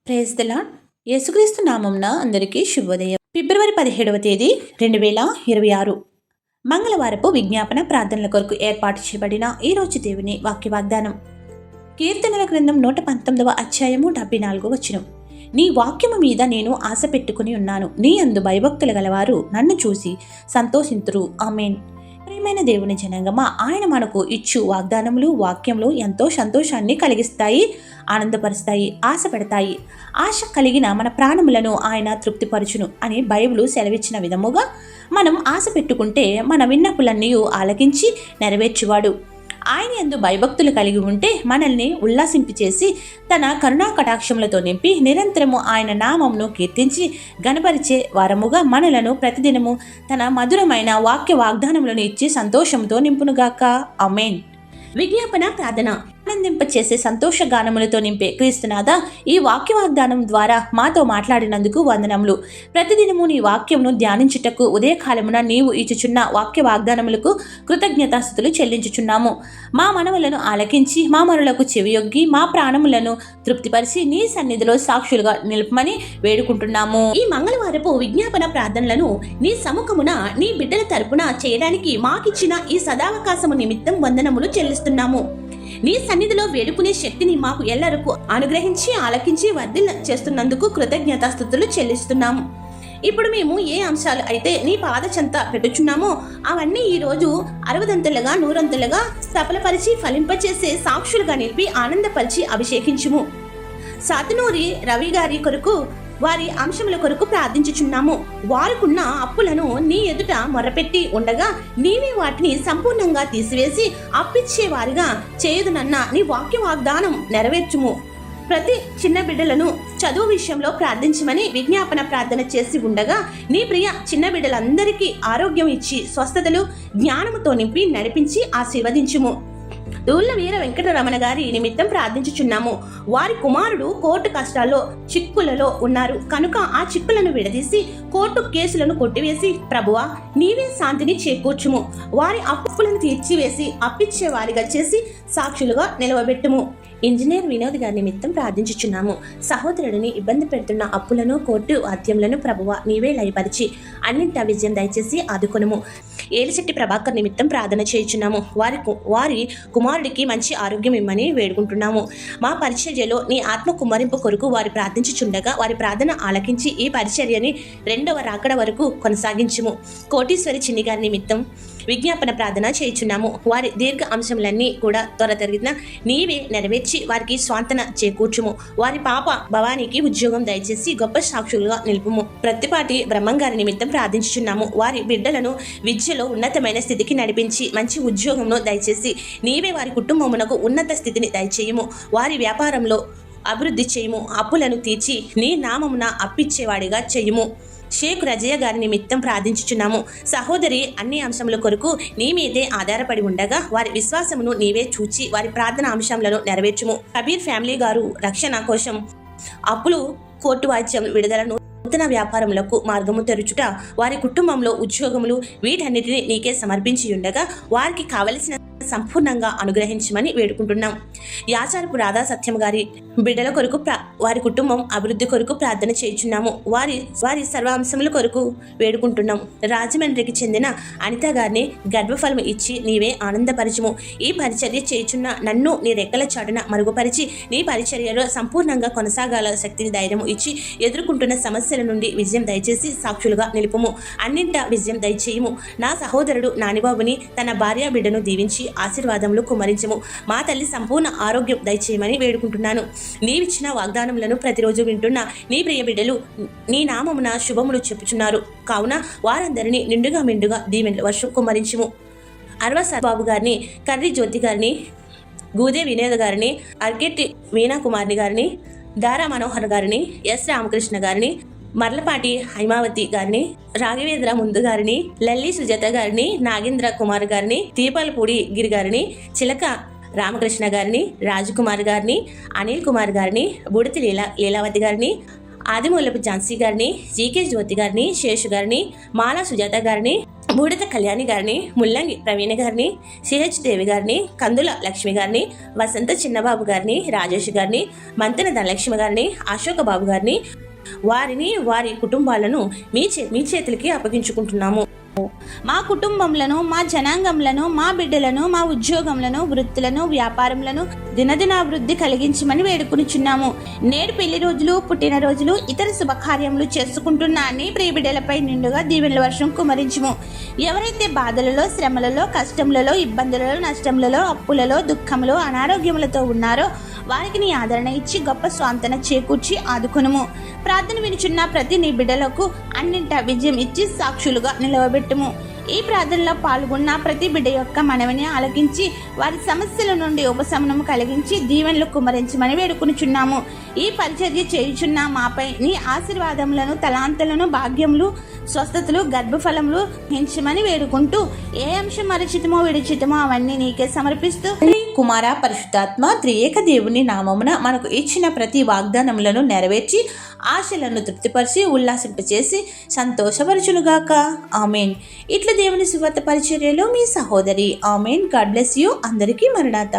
Praise the lord. యేసుక్రీస్తు నామంన అందరికీ శుభోదయం. ఫిబ్రవరి 17వ తేదీ 2026 మంగళవారపు విజ్ఞాపన ప్రార్థనల కొరకు ఏర్పాటు చేయబడిన ఈరోజు దేవుని వాక్య వాగ్దానం. కీర్తనల గ్రంథం 119వ అధ్యాయము 74వ వచనం. నీ వాక్యము మీద నేను ఆశ పెట్టుకుని ఉన్నాను, నీ అందు భయభక్తులు గలవారు నన్ను చూసి సంతోషింతురు. ఆమేన్. ప్రియమైన దేవుని జనాంగమా, ఆయన మనకు ఇచ్చు వాగ్దానములు వాక్యములు ఎంతో సంతోషాన్ని కలిగిస్తాయి, ఆనందపరుస్తాయి, ఆశ పెడతాయి. ఆశ కలిగిన మన ప్రాణములను ఆయన తృప్తిపరచును అని బైబిలు సెలవిచ్చిన విధముగా మనం ఆశ పెట్టుకుంటే మన విన్నపులన్నీ ఆలకించి నెరవేర్చువాడు. ఆయన యందు భయభక్తులు కలిగి ఉంటే మనల్ని ఉల్లాసింపచేసి తన కరుణా కటాక్షములతో నింపి నిరంతరము ఆయన నామమును కీర్తించి గణపరిచే వారముగా మనలను ప్రతిదినము తన మధురమైన వాక్య వాగ్దానములను ఇచ్చి సంతోషంతో నింపునుగాక. ఆమేన్. విజ్ఞాపన ప్రార్థన. ఆనందింపచేసే సంతోష గానములతో నింపే క్రీస్తునాథ, ఈ వాక్య వాగ్దానం ద్వారా మాతో మాట్లాడినందుకు వందనములు. ప్రతిదినము నీ వాక్యమును ధ్యానించుటకు ఉదయకాలమున నీవు ఇచ్చుచున్న వాక్య వాగ్దానములకు కృతజ్ఞతాస్తుతులు చెల్లించుచున్నాము. మా మనవులను ఆలకించి మా మరులకు చెవియొగ్గి మా ప్రాణములను తృప్తిపరిచి నీ సన్నిధిలో సాక్షులుగా నిలుపమని వేడుకుంటున్నాము. ఈ మంగళవారపు విజ్ఞాపన ప్రార్థనలను నీ సముఖమున నీ బిడ్డల తరపున చేయడానికి మాకిచ్చిన ఈ సదావకాశము నిమిత్తం వందనములు చెల్లిస్తున్నాము. నీ సన్నిధిలో వేడుకునే శక్తిని మాకు ఎల్లరకు అనుగ్రహించి ఆలకించి వర్ధిల్ల చేస్తున్నందుకు కృతజ్ఞతాస్తుతులు చెల్లిస్తున్నాము. ఇప్పుడు మేము ఏ అంశాలు అయితే నీ పాద చెంత పెట్టుచున్నామో అవన్నీ ఈరోజు 60 100 సఫలపరిచి ఫలింపచేసే సాక్షులుగా నిలిపి ఆనందపరిచి అభిషేకించుము. సాతునూరి రవి గారి కొరకు వారి అంశముల కొరకు ప్రార్థించుచున్నాము. వారికున్న అప్పులను నీ ఎదుట మొరపెట్టి ఉండగా నీవే వాటిని సంపూర్ణంగా తీసివేసి అప్పిచ్చేవారిగా చేయుదునన్న నీ వాక్య వాగ్దానం నెరవేర్చుము. ప్రతి చిన్న బిడ్డలను చదువు విషయంలో ప్రార్థించమని విజ్ఞాపన ప్రార్థన చేసి ఉండగా నీ ప్రియ చిన్న బిడ్డలందరికీ ఆరోగ్యం ఇచ్చి స్వస్థతలు జ్ఞానముతో నింపి నడిపించి ఆశీర్వదించుము. దూళ్ళ వీర వెంకటరమణ గారి నిమిత్తం ప్రార్థించుచున్నాము. వారి కుమారుడు కోర్టు కష్టాల్లో చిక్కులలో ఉన్నారు కనుక ఆ చిక్కులను విడదీసి కోర్టు కేసులను కొట్టివేసి ప్రభువా నీవే శాంతిని చేకూర్చుము. వారి అప్పులను తీర్చివేసి అప్పిచ్చే వారిగా చేసి సాక్షులుగా నిలవబెట్టుము. ఇంజనీర్ వినోద్ గారి నిమిత్తం ప్రార్థించుచున్నాము. సహోదరుడిని ఇబ్బంది పెడుతున్న అప్పులను కోర్టు వాద్యములను ప్రభువా నీవే లయపరిచి అన్నింటా విజయం దయచేసి ఆదుకొనుము. ఏలిశెట్టి ప్రభాకర్ నిమిత్తం ప్రార్థన చేయుచున్నాము. వారి కుమారుడికి మంచి ఆరోగ్యం ఇమ్మని వేడుకుంటున్నాము. మా పరిచర్యలో నీ ఆత్మ కుమ్మరింపు కొరకు వారు ప్రార్థించుచుండగా వారి ప్రార్థన ఆలకించి ఈ పరిచర్యని 2వ రాకడ వరకు కొనసాగించుము. కోటీశ్వరి చిన్ని గారి నిమిత్తం విజ్ఞాపన ప్రార్థన చేయుచున్నాము. వారి దీర్ఘ అంశములన్నీ కూడా త్వరతరిగిన నీవే నెరవేర్చి వారికి స్వాంతన చేకూర్చుము. వారి పాప భవానీకి ఉద్యోగం దయచేసి గొప్ప సాక్షులుగా నిలుపుము. ప్రత్తిపాటి బ్రహ్మం గారి నిమిత్తం ప్రార్థించుచున్నాము. వారి బిడ్డలను విద్యలో ఉన్నతమైన స్థితికి నడిపించి మంచి ఉద్యోగంను దయచేసి నీవే వారి కుటుంబమునకు ఉన్నత స్థితిని దయచేయము. వారి వ్యాపారంలో అభివృద్ధి చేయుము. అప్పులను తీర్చి నీ నామమున అప్పిచ్చేవాడిగా చేయుము. షేక్ రజయ్య గారి నిమిత్తం ప్రార్థించుచున్నాము. సహోదరి అన్ని అంశముల కొరకు నీ మీదే ఆధారపడి ఉండగా వారి విశ్వాసమును నీవే చూచి వారి ప్రార్థన అంశములను నెరవేర్చుము. కబీర్ ఫ్యామిలీ గారు రక్షణ కోసం అప్పులు కోర్టు వాద్యం విడుదలను నూతన వ్యాపారములకు మార్గము తెరుచుట వారి కుటుంబంలో ఉద్యోగములు వీటన్నిటిని నీకే సమర్పించి ఉండగా వారికి కావలసిన సంపూర్ణంగా అనుగ్రహించమని వేడుకుంటున్నాం. యాచారపు రాధా సత్యం గారి బిడ్డల కొరకు వారి కుటుంబం అభివృద్ధి కొరకు ప్రార్థన చేయుచున్నాము. వారి సర్వాంశముల కొరకు వేడుకుంటున్నాం. రాజమండ్రికి చెందిన అనిత గారిని గర్భఫలము ఇచ్చి నీవే ఆనందపరచుము. ఈ పరిచర్య చేయుచున్న నన్ను నీ రెక్కల చాటున మరుగుపరిచి నీ పరిచర్యలో సంపూర్ణంగా కొనసాగాల శక్తిని ధైర్యము ఇచ్చి ఎదుర్కొంటున్న సమస్యల నుండి విజయం దయచేసి సాక్షులుగా నిలుపుము. అన్నింటా విజయం దయచేయము. నా సహోదరుడు నానిబాబుని తన భార్య బిడ్డను దీవించి ఆశీర్వాదములు కుమరించము. మా తల్లి సంపూర్ణ ఆరోగ్యం దయచేయమని వేడుకుంటున్నాను. నీవిచ్చిన వాగ్దానములను ప్రతిరోజు వింటున్న నీ ప్రియ బిడ్డలు నీ నామమున శుభములు చెప్పుచున్నారు కావున వారందరినీ నిండుగా మెండుగా దీవెనల వర్షం కుమరించుము. అరవ సర్బాబు గారిని, కర్రి జ్యోతి గారిని, గూదే వినోద్ గారిని, అర్కెట్టి మీనా కుమార్ని గారిని, దారా మనోహర్ గారిని, ఎస్ రామకృష్ణ గారిని, మర్లపాటి హైమావతి గారిని, రాఘవేంద్ర ముందు గారిని, లల్లి సుజాత గారిని, నాగేంద్ర కుమార్ గారిని, దీపాలపూడి గిరి గారిని, చిలక రామకృష్ణ గారిని, రాజకుమార్ గారిని, అనిల్ కుమార్ గారిని, బుడితి లీలావతి గారిని, ఆదిమూలపు ఝాన్సీ గారిని, జీకే జ్యోతి గారిని, శేషు గారిని, మాలా సుజాత గారిని, బూడిద కళ్యాణి గారిని, ముల్లంగి ప్రవీణ గారిని, సిహెచ్ దేవి గారిని, కందుల లక్ష్మి గారిని, వసంత చిన్నబాబు గారిని, రాజేష్ గారిని, మంతెన ధనలక్ష్మి గారిని, అశోక బాబు గారిని, వారి కుటుంబాలను మీ చేతులకి అప్పగించుకుంటున్నాము. మా కుటుంబములను, మా జనాంగములను, మా బిడ్డలను, మా ఉద్యోగములను, వృత్తులను, వ్యాపారములను దినదినాభివృద్ధి కలిగించమని వేడుకునిచున్నాము. నేడు పెళ్లి రోజులు, పుట్టినరోజులు, ఇతర శుభకార్యములు చేసుకుంటున్న అన్ని ప్రియ బిడ్డలపై నిండుగా దీవెనల వర్షం కుమరించుము. ఎవరైతే బాధలలో, శ్రమలలో, కష్టములలో, ఇబ్బందులలో, నష్టములలో, అప్పులలో, దుఃఖములో, అనారోగ్యములతో ఉన్నారో వారికి నీ ఆదరణ ఇచ్చి గొప్ప స్వాంతన చేకూర్చి ఆదుకొనుము. ప్రార్థన వినుచున్న ప్రతి నీ బిడ్డలకు అన్నింటా విజయం ఇచ్చి సాక్షులుగా నిలవబెట్టుము. ఈ ప్రార్థనలో పాల్గొన్న ప్రతి బిడ్డ యొక్క మనవిని ఆలకించి వారి సమస్యల నుండి ఉపశమనం కలిగించి దీవెనలు కుమరించమని వేడుకునిచున్నాము. ఈ పరిచర్య చేయుచున్న మాపై నీ ఆశీర్వాదములను, తలాంతలను, భాగ్యములు, స్వస్థతలు, గర్భఫలములు పెంచమని వేడుకుంటూ ఏ అంశం మరచితమో విడిచితమో అవన్నీ నీకే సమర్పిస్తూ కుమార పరిశుద్ధాత్మ త్రియేక దేవుని నామమున మనకు ఇచ్చిన ప్రతి వాగ్దానములను నెరవేర్చి ఆశలను తృప్తిపరిచి ఉల్లాసింపచేసి సంతోషపరచునుగాక. ఆమెన్. ఇట్లా దేవుని సువార్త పరిచర్యలో మీ సహోదరి. ఆమెన్. God bless you. అందరికీ మరణాత.